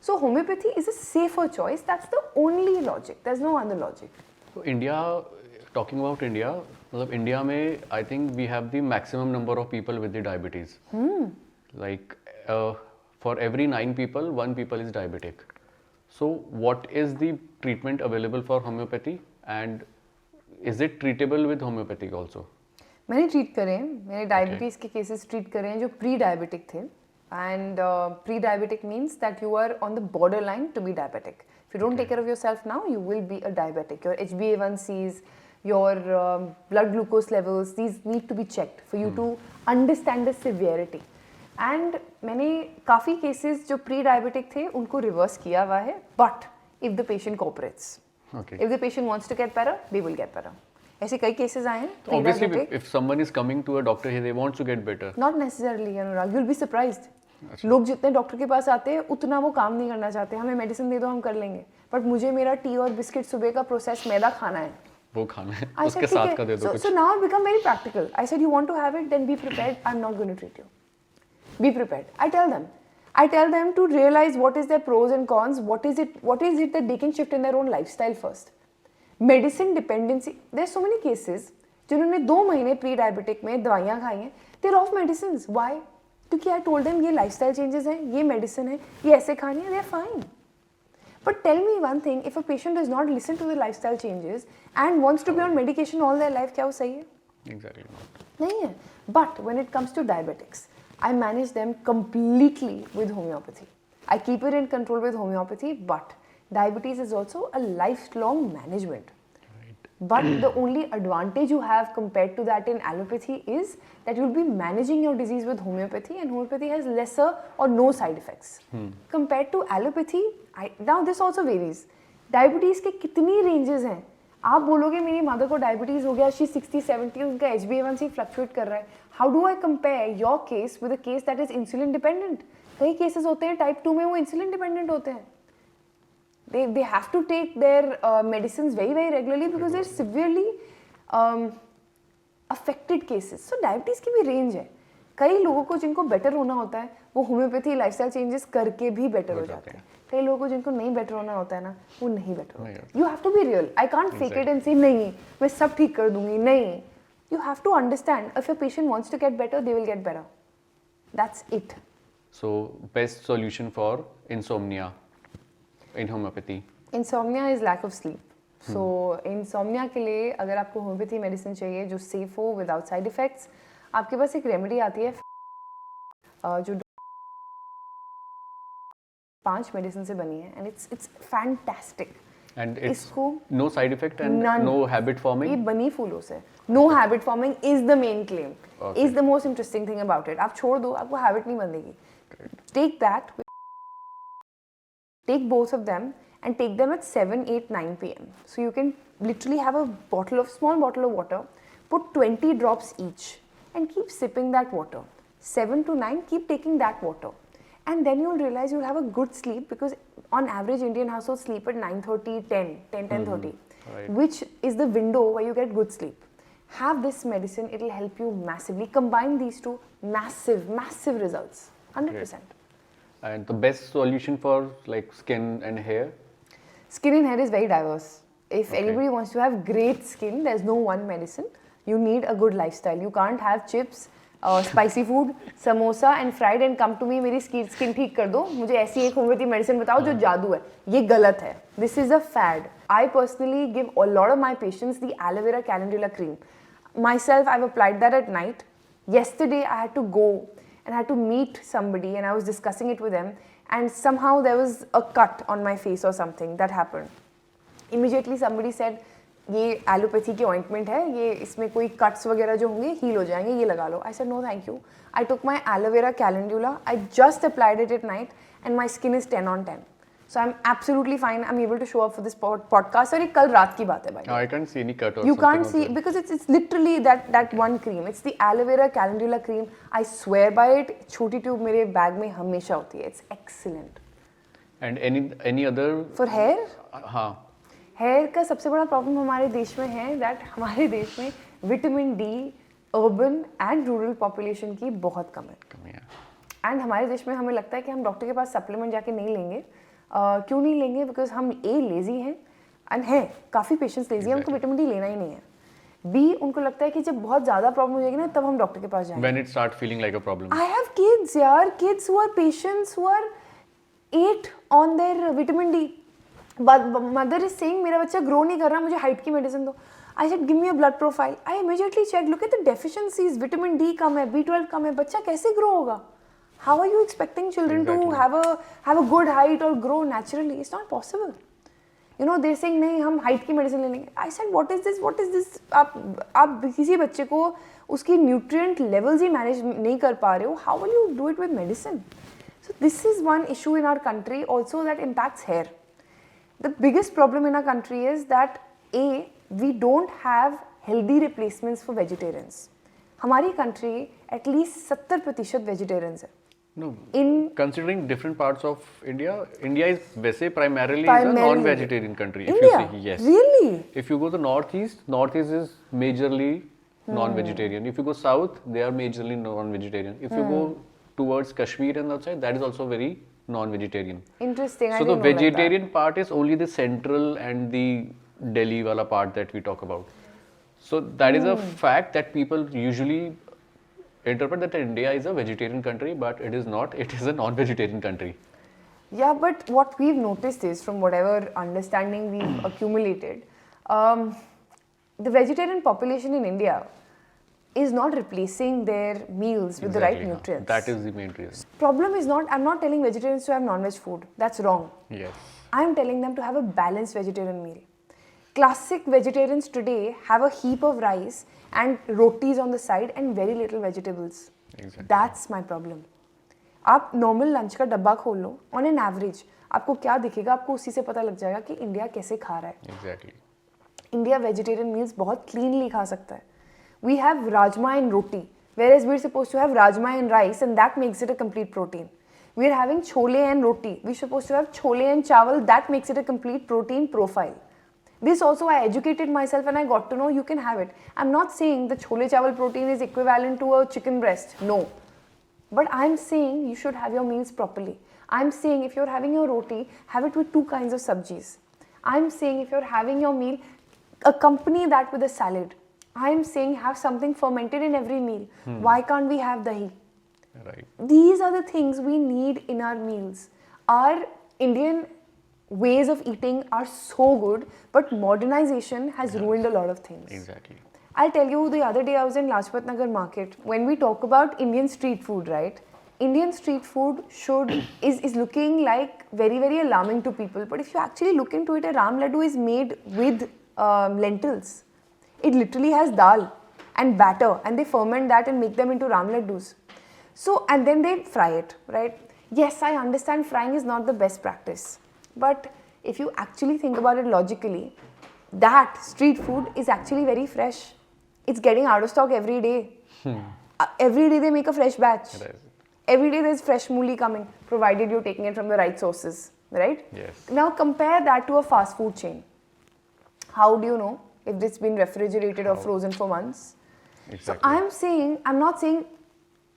B: So homeopathy is a safer choice. That's the only logic. There's no other logic.
A: So India, talking about India, मतलब India में I think we have the maximum number of people with the diabetes. Like for every 9 people, 1 people is diabetic. So what is the treatment available for homeopathy and is it treatable with homeopathic also?
B: मैंने treat करे हैं, मैंने diabetes के cases treat करे हैं जो pre diabetic थे. And pre-diabetic means that you are on the borderline to be diabetic. If you don't take care of yourself now, you will be a diabetic. Your HbA1cs, your blood glucose levels, these need to be checked for you to understand the severity. And मैंने काफ़ी cases जो pre diabetic थे उनको reverse किया हुआ है, but if the patient cooperates,
A: Okay.
B: If the patient wants to get better they will get better. ऐसे कई केसेस आए हैं
A: Obviously,
B: pre-diabetic.
A: if someone is coming to a doctor here, they want to get better.
B: Not necessarily, Anurag, you'll be surprised. लोग जितने doctor के पास आते हैं उतना वो काम नहीं करना चाहते. हमें मेडिसिन दे दो हम कर लेंगे, बट मुझे मेरा टी और बिस्किट सुबह का प्रोसेस मैदा खाना है.
A: वो खाना है
B: I
A: उसके
B: said, ठीक
A: साथ
B: है.
A: का दे दो कुछ.
B: So now I become very practical. I said, you want to have it, then be prepared. I'm not going to treat you. Be prepared. I tell them to realize what is their pros and cons. What is it that they can shift in their own lifestyle first. Medicine dependency. There's so many cases जिन्होंने 2 महीने pre diabetic में दवाइयाँ खाई हैं. They're off medicines. Why? क्योंकि I told them ये lifestyle changes हैं, ये medicine है, ये ऐसे खानी है. They're fine. But tell me one thing, if a patient does not listen to the lifestyle changes and wants to be on medication all their life, क्या वो सही है?
A: Exactly not.
B: नहीं है. But when it comes to diabetics, I manage them completely with homeopathy. I keep it in control with homeopathy, but diabetes is also a lifelong management.
A: Right.
B: But the only advantage you have compared to that in allopathy is that you'll be managing your disease with homeopathy, and homeopathy has lesser or no side effects. Compared to allopathy, now this also varies. Diabetes के कितनी ranges हैं? आप बोलोगे मेरी mother को diabetes हो गया, she 60-70, उनका HbA1c फ्लक्चुएट कर रहा है. How do I compare your case with a case that is insulin dependent? कई केसेस होते हैं टाइप 2 में वो इंसुलिन डिपेंडेंट होते हैं. They have to take their medicines very very regularly because they're severely affected cases. So diabetes की भी range है. कई लोगों को जिनको बेटर होना होता है वो होम्योपैथी लाइफस्टाइल चेंजेस करके भी बेटर हो जाते हैं. कई लोगों को जिनको नहीं बेटर होना होता है ना, वो नहीं बेटर होते. You have to be real. I can't fake it and say नहीं मैं सब ठीक कर दूंगी. नहीं, you have to understand if a patient wants to get better, they will get better. That's it.
A: So best solution for insomnia in homeopathy?
B: Insomnia is lack of sleep. So insomnia के लिए अगर आपको homeopathy medicine चाहिए जो safe हो without side effects, आपके पास एक remedy आती है जो 5 मेडिसिन से बनी है and it's fantastic.
A: And it's
B: इसको
A: no side effect and
B: none.
A: no habit forming?
B: ये बनी फूलों से. No habit forming is the main claim.
A: Okay.
B: Is the most interesting thing about it. आप छोड़ दो, आपको habit नहीं बनेगी. Take that, take both of them and take them at 7, 8, 9 p.m. So you can literally have a small bottle of water, put 20 drops each and keep sipping that water. 7 to 9, keep taking that water. And then you'll realize you'll have a good sleep because on average Indian households sleep at 9:30, 10:30,
A: Right.
B: which is the window where you get good sleep. Have this medicine, it'll help you massively. Combine these two, massive results, 100%.
A: And the best solution for like skin and hair?
B: Skin and hair is very diverse. If
A: Okay.
B: anybody wants to have great skin, there's no one medicine. You need a good lifestyle. You can't have chips, spicy food, samosa and fried and come to me मेरी skin ठीक कर दो, मुझे ऐसी एक homeopathy medicine बताओ जो जादू है. ये गलत है. This is a fad. I personally give a lot of my patients the aloe vera calendula cream. Myself, I've applied that at night. Yesterday, I had to go and I had to meet somebody and I was discussing it with them and somehow there was a cut on my face or something that happened. Immediately somebody said, ये allopathy की ointment है, ये इसमें कोई cuts वगैरह जो होंगे heal हो जाएंगे, ये लगा लो. I said no thank you. I took my aloe vera calendula, I just applied it at night and my skin is 10 on 10. So I'm absolutely fine. I'm able to show up for this podcast. और ये कल रात की बात है भाई.
A: I can't see any cut or
B: You
A: something
B: can't
A: on
B: see
A: that.
B: because it's literally that one cream. It's the aloe vera calendula cream. I swear by it. छोटी tube मेरे बैग में हमेशा होती है. It's excellent.
A: And any other?
B: For hair?
A: हाँ.
B: Hair का सबसे बड़ा प्रॉब्लम हमारे देश में है दैट हमारे देश में vitamin D urban and rural population की बहुत कम है.
A: Come here.
B: एंड हमारे देश में हमें लगता है कि हम डॉक्टर के पास सप्लीमेंट जाके नहीं लेंगे. क्यों नहीं लेंगे? बिकॉज हम लेजी हैं एंड हैं काफ़ी पेशेंट्स लेजी हैं, उनको विटामिन डी लेना ही नहीं है. बी उनको लगता है कि जब बहुत ज़्यादा प्रॉब्लम हो जाएगी ना तब हम डॉक्टर के पास जाएंगे.
A: When it start feeling like a problem.
B: I have kids यार, kids who are patients who are 8 on their vitamin D. But mother is saying मेरा बच्चा ग्रो नहीं कर रहा, मुझे हाइट की मेडिसिन दो. I said give me a blood profile. I immediately checked. Look at the deficiencies. Vitamin D कम है, B12 कम है. बच्चा कैसे ग्रो होगा? How are you expecting children to have a good height or grow naturally? It's not possible. You know, they're saying नहीं हम height की medicine ले लेंगे. I said what is this? आप किसी बच्चे को उसकी nutrient levels ही manage नहीं कर पा रहे हो. How will you do it with medicine? So this is one issue in our country also that impacts hair. The biggest problem in our country is that we don't have healthy replacements for vegetarians. हमारी country at least 70% vegetarians है.
A: No.
B: In
A: Considering different parts of India, India is वैसे primarily is a non-vegetarian country. If you
B: India?
A: see, yes.
B: Really?
A: If you go to Northeast is majorly non-vegetarian. If you go south, they are majorly non-vegetarian. If you go towards Kashmir and outside, that is also very non-vegetarian.
B: Interesting. I
A: So the
B: didn't know like that.
A: vegetarian part is only the central and the Delhi wala part that we talk about. So that is a fact that people usually interpret that India is a vegetarian country, but it is not. It is a non-vegetarian country.
B: Yeah, but what we've noticed is, from whatever understanding we've accumulated, the vegetarian population in India is not replacing their meals with the right
A: Exactly.
B: nutrients.
A: That is the main reason.
B: Problem is not, I'm not telling vegetarians to have non-veg food. That's wrong.
A: Yes.
B: I'm telling them to have a balanced vegetarian meal. Classic vegetarians today have a heap of rice and rotis on the side and very little vegetables.
A: Exactly.
B: That's my problem. आप normal lunch का डब्बा खोल लो, on an average आपको क्या दिखेगा, आपको उसी से पता लग जाएगा कि इंडिया कैसे खा रहा है.
A: Exactly.
B: इंडिया वेजिटेरियन मील्स बहुत क्लीनली खा सकता है. We have rajma and roti, whereas we're supposed to have rajma and rice and that makes it a complete protein. We're having chole and roti, we're supposed to have chole and chawal, that makes it a complete protein profile. This also I educated myself and I got to know you can have it. I'm not saying the chole chawal protein is equivalent to a chicken breast, no. But I'm saying you should have your meals properly. I'm saying if you're having your roti, have it with 2 kinds of sabjis. I'm saying if you're having your meal, accompany that with a salad. I'm saying have something fermented in every meal. Why can't we have dahi?
A: Right.
B: These are the things we need in our meals. Our Indian ways of eating are so good, but modernization has ruined a lot of things.
A: Exactly.
B: I'll tell you, the other day I was in Lajpat Nagar market. When we talk about Indian street food, right? Indian street food is looking like very, very alarming to people. But if you actually look into it, a Ram Laddu is made with lentils. It literally has dal and batter, and they ferment that and make them into Ram Laddus. So, and then they fry it, right? Yes, I understand frying is not the best practice. But if you actually think about it logically, that street food is actually very fresh. It's getting out of stock every day. Every day they make a fresh batch.
A: Right.
B: Every day there's fresh mooli coming, provided you're taking it from the right sources, right?
A: Yes.
B: Now compare that to a fast food chain. How do you know if it's been refrigerated or frozen for months?
A: Exactly.
B: So I'm not saying,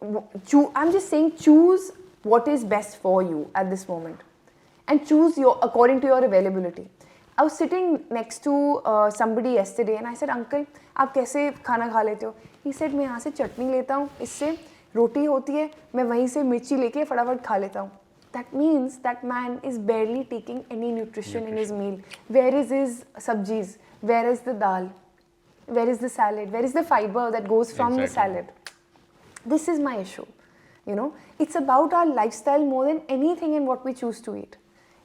B: I'm just saying choose what is best for you at this moment. And choose according to your availability. I was sitting next to somebody yesterday and I said, Uncle, आप कैसे खाना खा लेते हो? He said, मैं यहाँ से चटनी लेता हूँ, इससे रोटी होती है, मैं वहीं से मिर्ची लेके फटाफट खा लेता हूँ. That means that man is barely taking any nutrition in his meal. Where is his sabjis? Where is the dal? Where is the salad? Where is the fiber that goes from the salad? This is my issue. You know, it's about our lifestyle more than anything in what we choose to eat.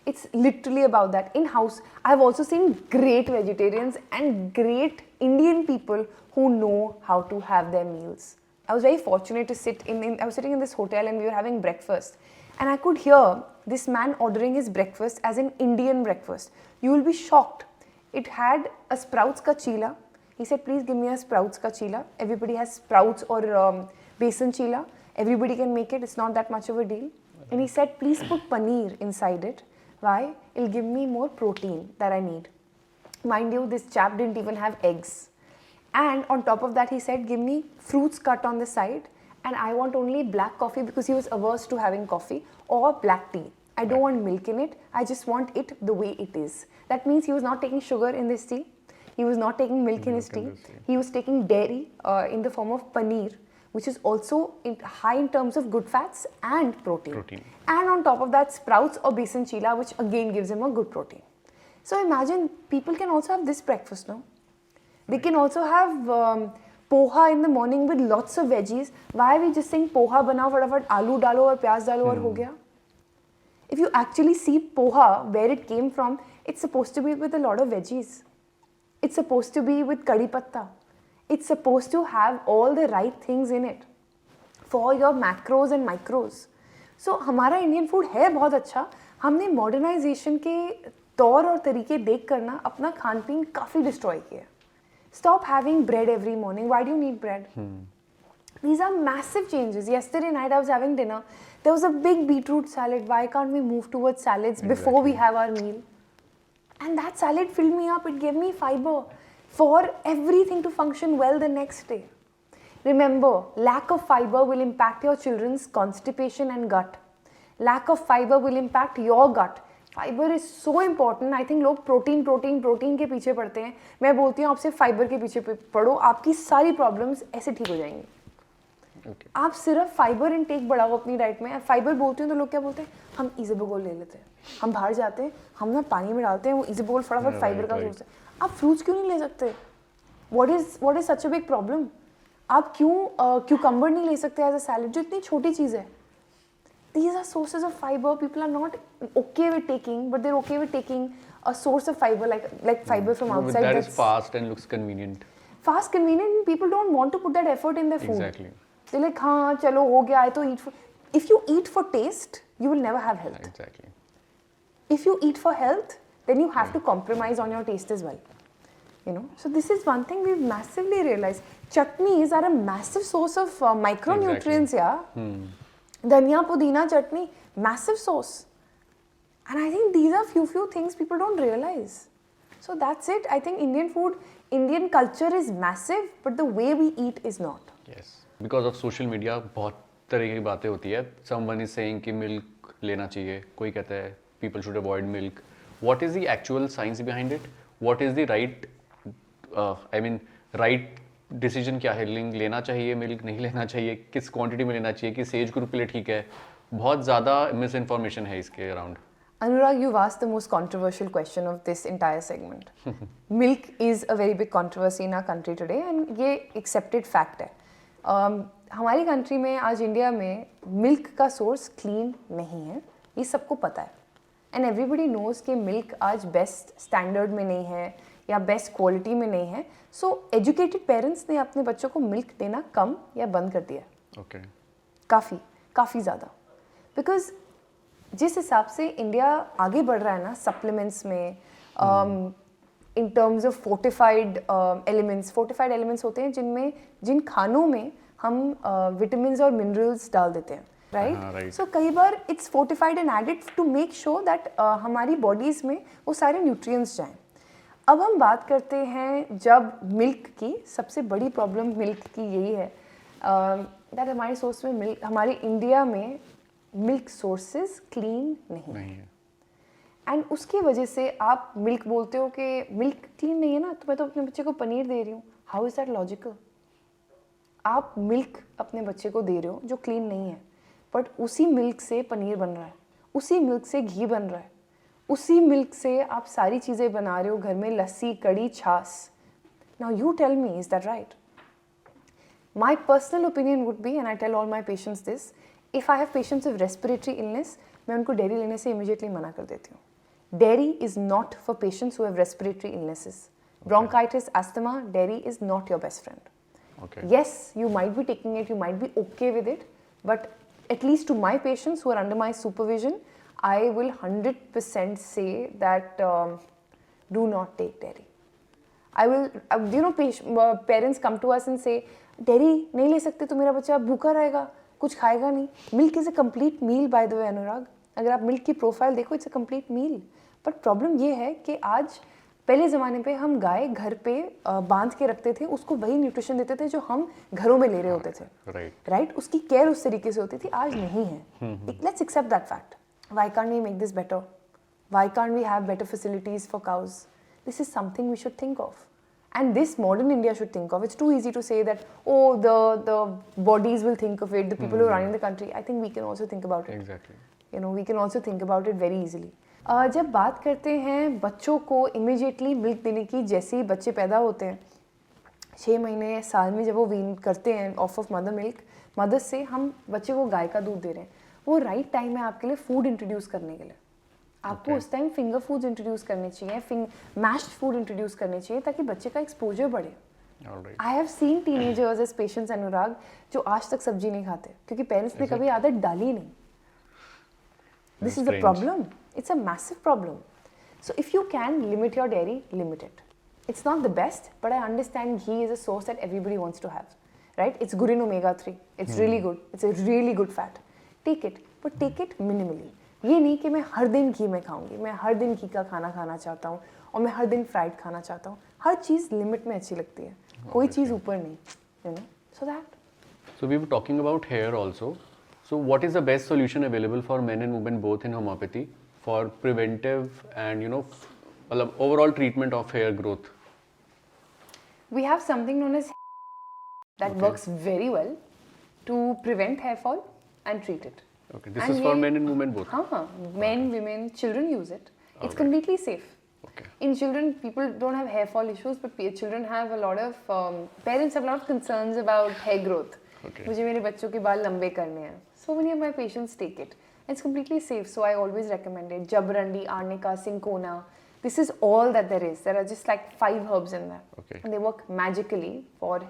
B: It's literally about that. In-house, I've also seen great vegetarians and great Indian people who know how to have their meals. I was very fortunate to I was sitting in this hotel and we were having breakfast. And I could hear this man ordering his breakfast as an Indian breakfast. You will be shocked. It had a sprouts ka chila. He said, please give me a sprouts ka chila. Everybody has sprouts or besan chila. Everybody can make it. It's not that much of a deal. And he said, please put paneer inside it. Why? It'll give me more protein that I need. Mind you, this chap didn't even have eggs. And on top of that, he said, give me fruits cut on the side. And I want only black coffee because he was averse to having coffee, or black tea. I don't want milk in it. I just want it the way it is. That means he was not taking sugar in this tea. He was not taking milk in his tea. He was taking dairy in the form of paneer, which is also high in terms of good fats and protein. And on top of that, sprouts or besan chila, which again gives him a good protein. So imagine people can also have this breakfast, no? They can also have poha in the morning with lots of veggies. Why are we just saying poha banao fatafat, aloo dalo or pyaz dalo aur ho gaya? If you actually see poha, where it came from, It's supposed to be with a lot of veggies. It's supposed to be with curry patta. It's supposed to have all the right things in it for your macros and micros. So हमारा Indian food है बहुत अच्छा. हमने modernisation के तौर और तरीके देख कर ना अपना खान पीन काफ़ी डिस्ट्रॉय किया. Stop having bread every morning. Why do you need bread? These are massive changes. Yesterday night I was having dinner. There was a big beetroot salad. Why can't we move towards salads before we have our meal? And that salad filled me up. It gave me fiber for everything to function well the next day. Remember, lack of fiber will impact your children's constipation and gut. Lack of fiber will impact your gut. Fibre is so important. I think लोग protein के पीछे पड़ते हैं. मैं बोलती हूँ आप सिर्फ फाइबर के पीछे पढ़ो, आपकी सारी प्रॉब्लम्स ऐसे ठीक हो जाएंगी.
A: Okay.
B: आप सिर्फ फाइबर इनटेक बढ़ाओ अपनी डाइट में. फाइबर बोलती हूँ तो लोग क्या बोलते हैं, हम इज़ेबोगोल ले लेते हैं, हम बाहर जाते हैं, हम ना पानी में डालते हैं, वो इज़ेबोगोल फटाफट फाइबर का सोर्स है. आप फ्रूट्स क्यों नहीं ले सकते? What is such a big problem? आप क्यों क्यूकम्बर नहीं ले सकते एज अ सैलेड, जो इतनी छोटी चीज़ है? These are sources of fiber. People are not okay with taking, but they're okay with taking a source of fiber like fiber from outside.
A: That is fast and looks convenient.
B: Fast, convenient, and people don't want to put that effort in their food.
A: Exactly.
B: They're like, हाँ चलो हो गया, I तो eat for. If you eat for taste, you will never have health.
A: Exactly.
B: If you eat for health, then you have to compromise on your taste as well. You know, so this is one thing we've massively realized. Chutneys are a massive source of micronutrients.
A: Exactly.
B: Yeah. धनिया पुदीना चटनी, massive source. And I think these are few things people don't realize. So that's it. I think Indian culture is massive, but the way we eat is not.
A: Yes. Because of social media बहुत तरह की बातें होती है. Someone is saying कि milk लेना चाहिए, कोई कहता है people should avoid milk. What is the actual science behind it? What is the right decision क्या है? लेना चाहिए मिल्क, नहीं लेना चाहिए, किस क्वांटिटी में लेना चाहिए, किस एज ग्रुप के लिए ठीक है? बहुत ज़्यादा मिस इन्फॉर्मेशन है इसके around.
B: Anurag, you've asked the most controversial question of this entire segment. Milk is a very big controversy in our country today, and ये accepted fact है. हमारी कंट्री में आज इंडिया में मिल्क का सोर्स क्लीन नहीं है, ये सबको पता है. एंड एवरीबडी नोज कि मिल्क आज बेस्ट स्टैंडर्ड में नहीं है या बेस्ट क्वालिटी में नहीं है. सो एजुकेटेड पेरेंट्स ने अपने बच्चों को मिल्क देना कम या बंद कर दिया.
A: ओके.
B: काफ़ी ज़्यादा. बिकॉज जिस हिसाब से इंडिया आगे बढ़ रहा है ना सप्लीमेंट्स में, in terms of fortified elements होते हैं जिन खानों में हम विटामिन्स और मिनरल्स डाल देते हैं, राइट? सो कई बार it's fortified and added to make sure that हमारी बॉडीज़ में वो सारे न्यूट्रिएंट्स जाएं. अब हम बात करते हैं जब मिल्क की, सबसे बड़ी प्रॉब्लम मिल्क की यही है दैट हमारे सोर्स में हमारे इंडिया में मिल्क सोर्सेज क्लीन नहीं है. एंड उसकी वजह से आप मिल्क बोलते हो कि मिल्क क्लीन नहीं है ना, तो मैं तो अपने बच्चे को पनीर दे रही हूँ. How is that logical? आप मिल्क अपने बच्चे को दे रहे हो जो क्लीन नहीं है, बट उसी मिल्क से पनीर बन रहा है, उसी मिल्क से घी बन रहा है, उसी मिल्क से आप सारी चीज़ें बना रहे हो घर में, लस्सी, कड़ी, छाछ. Now you tell me, is that right? My personal opinion would be, and I tell all my patients this, if I have patients with respiratory illness, मैं उनको डेयरी लेने से इमीडिएटली मना कर देती हूँ. Dairy is not for patients who have respiratory illnesses. Bronchitis, asthma, dairy is not your best friend.
A: Okay.
B: Yes, you might be taking it, you might be okay with it, but at least to my patients who are under my supervision, I will 100% say that do not take dairy. I will, parents come to us and say, dairy नहीं ले सकते तो मेरा बच्चा भूखा रहेगा, कुछ खाएगा नहीं. Milk is a complete meal, by the way, Anurag. अगर आप मिल्क की प्रोफाइल देखो, it's a complete meal. But problem ये है कि आज पहले ज़माने पे हम गाय घर पे बांध के रखते थे, उसको वही न्यूट्रिशन देते थे जो हम घरों में ले रहे होते थे, राइट? उसकी केयर उस तरीके से होती थी. आज नहीं है. Let's accept that fact. Why can't we make this better? Why can't we have better facilities for cows? This is something we should think of, and this modern India should think of. It's too easy to say that oh the bodies will think of it, the people who are running the country. I think we can also think about it.
A: Exactly.
B: We can also think about it very easily. जब बात करते हैं बच्चों को immediately milk देने की, जैसे ही बच्चे पैदा होते हैं 6 महीने साल में जब वो वीन करते हैं ऑफ मदर मिल्क, मदर से हम बच्चे को गाय का दूध दे रहे हैं. वो राइट टाइम है आपके लिए फूड इंट्रोड्यूस करने के लिए. आपको
A: Okay.
B: उस टाइम फिंगर फूड्स इंट्रोड्यूस करने चाहिए, मैश्ड फूड इंट्रोड्यूस करने चाहिए ताकि बच्चे का एक्सपोजर बढ़े.
A: All right.
B: I have seen teenagers as patients, Anurag, जो आज तक सब्जी नहीं खाते क्योंकि पेरेंट्स ने कभी आदत डाली नहीं. This is a
A: Strange.
B: problem. It's a massive problem. So if you can limit your dairy, limit it. It's not the best, but I understand ghee is a source that everybody wants to have, right? It's good in omega-3. It's really good. It's a really good fat. Take it, but take it minimally. ये नहीं कि मैं हर दिन घी में खाऊंगी, मैं हर दिन घी का खाना खाना चाहता हूँ और मैं हर दिन फ्राइड खाना चाहता हूँ. हर चीज़ लिमिट में अच्छी लगती है, कोई चीज़ ऊपर नहीं, you know. So that.
A: So we were talking about hair also. So what is the best solution available for men and women both in homeopathy for preventive and overall treatment of hair growth?
B: We have something known as that works very well to prevent hair fall and treat it.
A: Okay, this
B: And
A: is for
B: ये-
A: men and women both.
B: हाँ, men, women, children use it. It's
A: Alright.
B: completely safe.
A: Okay.
B: In children, people don't have hair fall issues, but children have a lot of parents have a lot of concerns about hair growth.
A: Okay.
B: मुझे मेरे बच्चों के बाल लंबे करने हैं. So many of my patients take it. It's completely safe, so I always recommend it. Jabrandi, arnica, cinchona. This is all that there is. There are just like 5 herbs in there.
A: Okay.
B: And they work magically for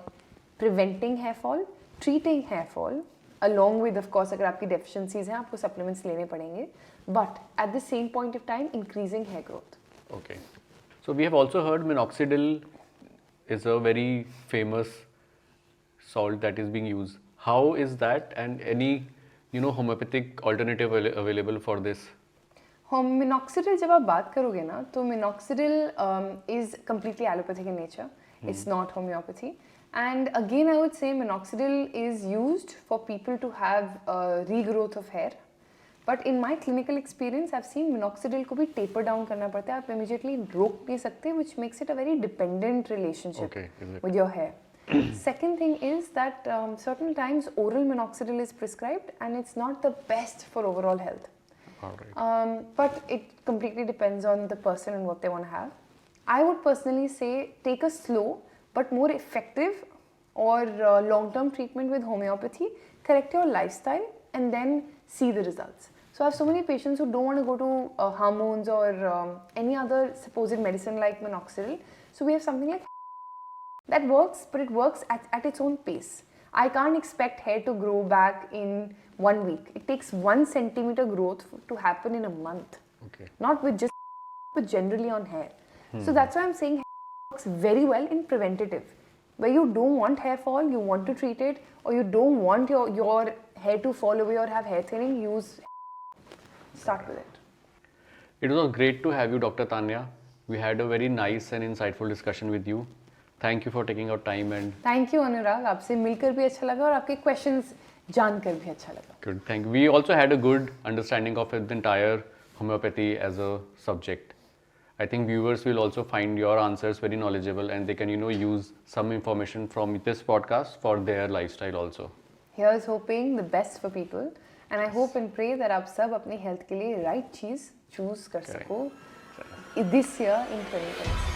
B: preventing hair fall, treating hair fall, along with, of course, अगर आपकी deficiencies हैं, आपको supplements लेने पड़ेंगे. But at the same point of time, increasing hair growth.
A: Okay. So we have also heard minoxidil is a very famous salt that is being used. How is that, and any homeopathic alternative available for this?
B: Minoxidil जब आप बात करोगे ना, तो minoxidil is completely allopathic in nature. It's not homeopathy. And again, I would say minoxidil is used for people to have regrowth of hair. But in my clinical experience, I've seen minoxidil को भी taper down करना पड़ता है. आप immediately रोक नहीं सकते, which makes it a very dependent relationship
A: Okay, exactly.
B: with your hair. Second thing is that certain times oral minoxidil is prescribed and it's not the best for overall health.
A: All right.
B: But it completely depends on the person and what they want to have. I would personally say take a slow but more effective or long-term treatment with homeopathy, correct your lifestyle and then see the results. So I have so many patients who don't want to go to hormones or any other supposed medicine like minoxidil. So we have something like that works, but it works at its own pace. I can't expect hair to grow back in 1 week. It takes 1 centimeter growth to happen in a month.
A: Okay.
B: Not with just but generally on hair. So that's why I'm saying hair works very well in preventative. Where you don't want hair fall, you want to treat it, or you don't want your hair to fall away or have hair thinning, use start with it.
A: It was great to have you, Dr. Tanya. We had a very nice and insightful discussion with you. Thank you for taking out time and
B: Thank you, Anurag. आपसे मिलकर भी अच्छा लगा और आपके questions जानकर भी अच्छा लगा.
A: good. Thank you. We also had a good understanding of the entire homeopathy as a subject. I think viewers will also find your answers very knowledgeable and they can use some information from this podcast for their lifestyle also.
B: Here's hoping the best for people and I hope and pray that आप सब अपनी health के लिए right चीज़ choose कर
A: Correct.
B: सको this year in 2026.